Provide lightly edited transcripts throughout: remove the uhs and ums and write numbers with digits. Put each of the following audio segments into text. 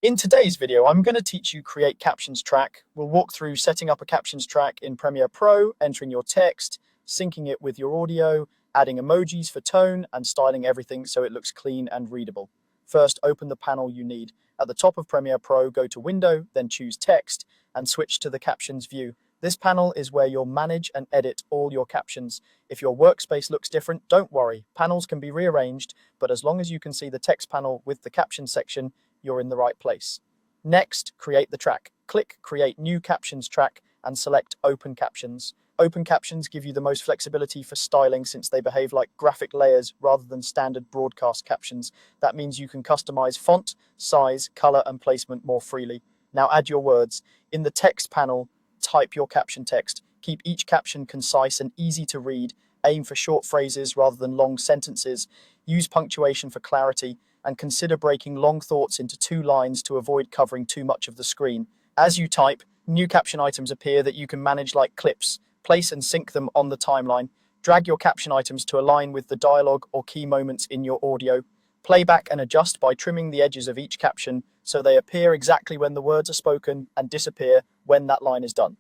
In today's video, I'm going to teach you create captions track. We'll walk through setting up a captions track in Premiere Pro, entering your text, syncing it with your audio, adding emojis for tone, and styling everything so it looks clean and readable. First, open the panel you need. At the top of Premiere Pro, go to Window, then choose Text, and switch to the Captions view. This panel is where you'll manage and edit all your captions. If your workspace looks different, don't worry. Panels can be rearranged, but as long as you can see the text panel with the captions section, you're in the right place. Next, create the track. Click Create New Captions Track and select Open Captions. Open captions give you the most flexibility for styling since they behave like graphic layers rather than standard broadcast captions. That means you can customize font, size, color, and placement more freely. Now add your words. In the text panel, type your caption text. Keep each caption concise and easy to read. Aim for short phrases rather than long sentences. Use punctuation for clarity, and consider breaking long thoughts into 2 lines to avoid covering too much of the screen. As you type, new caption items appear that you can manage like clips. Place and sync them on the timeline. Drag your caption items to align with the dialogue or key moments in your audio. Playback and adjust by trimming the edges of each caption so they appear exactly when the words are spoken and disappear when that line is done.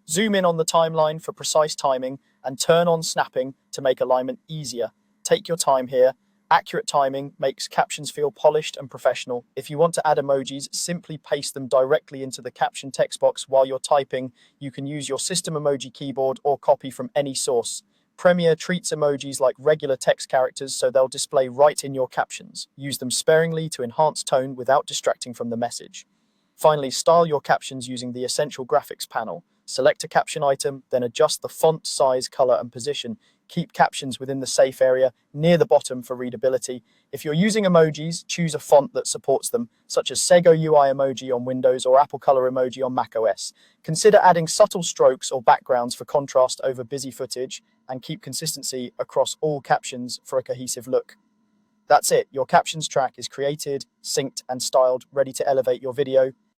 Zoom in on the timeline for precise timing and turn on snapping to make alignment easier. Take your time here. Accurate timing makes captions feel polished and professional. If you want to add emojis, simply paste them directly into the caption text box while you're typing. You can use your system emoji keyboard or copy from any source. Premiere treats emojis like regular text characters, so they'll display right in your captions. Use them sparingly to enhance tone without distracting from the message. Finally, style your captions using the Essential Graphics panel. Select a caption item, then adjust the font, size, color, and position. Keep captions within the safe area near the bottom for readability. If you're using emojis, choose a font that supports them, such as Sego UI emoji on Windows or Apple Color emoji on macOS. Consider adding subtle strokes or backgrounds for contrast over busy footage, and keep consistency across all captions for a cohesive look. That's it. Your captions track is created, synced, and styled, ready to elevate your video.